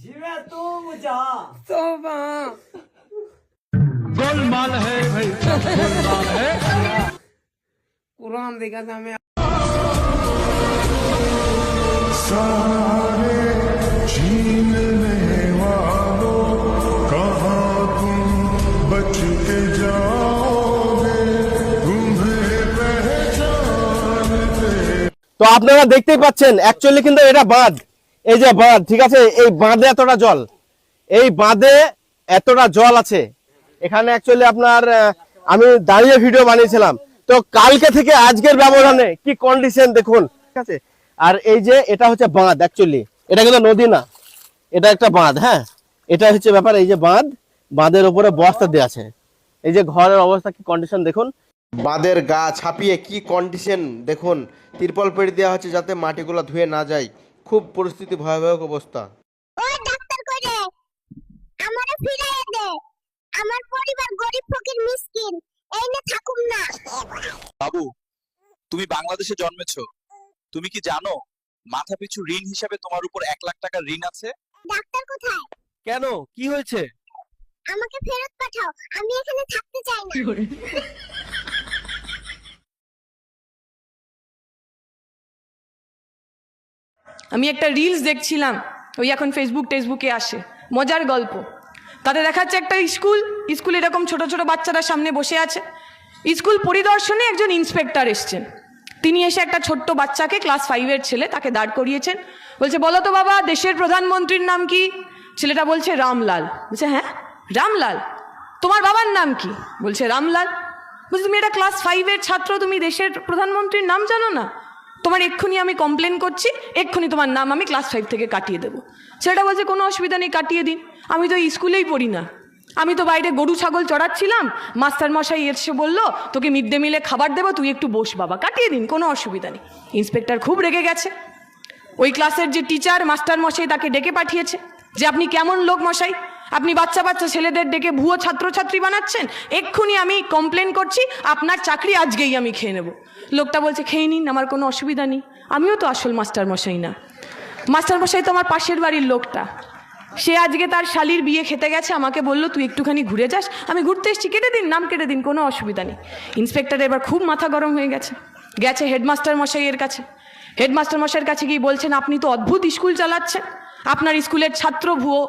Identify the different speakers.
Speaker 1: जिਵੇਂ ਤੂੰ ਮੁਝਾ
Speaker 2: तोबा
Speaker 3: गोलमाल है भाई, गोलमाल है।
Speaker 2: कुरान देखा था मैं
Speaker 4: सारे छीनने वालों कहाँ तुम बच के जाओगे, तुम्हें पहचानते।
Speaker 5: তো আপনারা দেখতেই পাচ্ছেন অ্যাকচুয়ালি কিন্তু এটা বাঁধ, এই যে বাঁধ, ঠিক আছে, এই বাঁধে এতটা জল, এই বাঁধে এতটা জল আছে এখানে। অ্যাকচুয়ালি আপনার আমি দাঁড়িয়ে ভিডিও বানিয়েছিলাম, তো কালকে থেকে আজকের ব্যবধানে কি কন্ডিশন দেখুন, ঠিক আছে। আর এই যে এটা হচ্ছে বাঁধ, অ্যাকচুয়ালি এটা কিন্তু নদী না, এটা একটা বাঁধ। হ্যাঁ, এটা হচ্ছে ব্যাপার, এই যে বাঁধ, বাঁধের উপরে বস্তা দেওয়া আছে, এই যে ঘরের অবস্থা কি কন্ডিশন দেখুন, বাঁধের গা ছাপিয়ে কি কন্ডিশন দেখুন, তিরপল পেড়ে দেওয়া হচ্ছে যাতে মাটিগুলো ধুয়ে না যায়, খুব পরিস্থিতি ভয়াবহ অবস্থা।
Speaker 6: ও ডাক্তার কই রে, আমারে ফিরাইয়া দে, আমার পরিবার গরিব ফকির মিসকিন, এই না থাকুম না।
Speaker 7: বাবু, তুমি বাংলাদেশে জন্মেছো, তুমি কি জানো মাথা পিছু ঋণ হিসাবে তোমার উপর 1 লাখ টাকার ঋণ আছে?
Speaker 6: ডাক্তার কোথায়?
Speaker 5: কেন, কি হয়েছে?
Speaker 6: আমাকে ফেরত পাঠাও, আমি এখানে থাকতে চাই না।
Speaker 8: আমি একটা রিলস দেখছিলাম, ওই এখন ফেসবুকে আসে, মজার গল্প। তাতে দেখাচ্ছে একটা স্কুল এরকম ছোট ছোট বাচ্চারা সামনে বসে আছে। স্কুল পরিদর্শনে একজন ইন্সপেক্টর এসছেন। তিনি এসে একটা ছোট্ট বাচ্চাকে, ক্লাস 5-এর ছেলে, তাকে দাঁড় করিয়েছেন। বলছে, বলো তো বাবা, দেশের প্রধানমন্ত্রীর নাম কি? ছেলেটা বলছে, রামলাল। বলছে, হ্যাঁ রামলাল? তোমার বাবার নাম কি? বলছে, রামলাল। বলছে, তুমি এটা ক্লাস 5-এর ছাত্র, তুমি দেশের প্রধানমন্ত্রীর নাম জানো না? তোমার এক্ষুনি আমি কমপ্লেন করছি, এক্ষুনি তোমার নাম আমি ক্লাস 5 থেকে কাটিয়ে দেবো। ছেলেটা বলছে, কোনো অসুবিধা নেই, কাটিয়ে দিন, আমি তো স্কুলেই পড়ি না, আমি তো বাইরে গরু ছাগল চড়াচ্ছিলাম, মাস্টারমশাই এসে বললো তোকে মিড ডে মিলে খাবার দেবো, তুই একটু বস বাবা, কাটিয়ে দিন, কোনো অসুবিধা নেই। ইন্সপেক্টর খুব রেগে গেছে। ওই ক্লাসের যে টিচার, মাস্টারমশাই, তাকে ডেকে পাঠিয়েছে যে আপনি কেমন লোক মশাই, আপনি বাচ্চা ছেলেদের ডেকে ভুয়ো ছাত্রছাত্রী বানাচ্ছেন, এক্ষুনি আমি কমপ্লেন করছি, আপনার চাকরি আজকেই আমি খেয়ে নেব। লোকটা বলছে, খেয়ে নিন, আমার কোনো অসুবিধা নেই, আমিও তো আসল মাস্টারমশাই না। মাস্টারমশাই তো আমার পাশের বাড়ির লোকটা, সে আজকে তার শালির বিয়ে খেতে গেছে, আমাকে বললো তুই একটুখানি ঘুরে যাস, আমি ঘুরতে এসেছি, কেটে দিন, নাম কেটে দিন, কোনো অসুবিধা নেই। ইন্সপেক্টর এবার খুব মাথা গরম হয়ে গেছে হেডমাস্টার মশাইয়ের কাছে। হেডমাস্টার মশাইয়ের কাছে গিয়ে বলছেন, আপনি তো অদ্ভুত স্কুল চালাচ্ছেন, আপনার স্কুলের ছাত্র ভুয়ো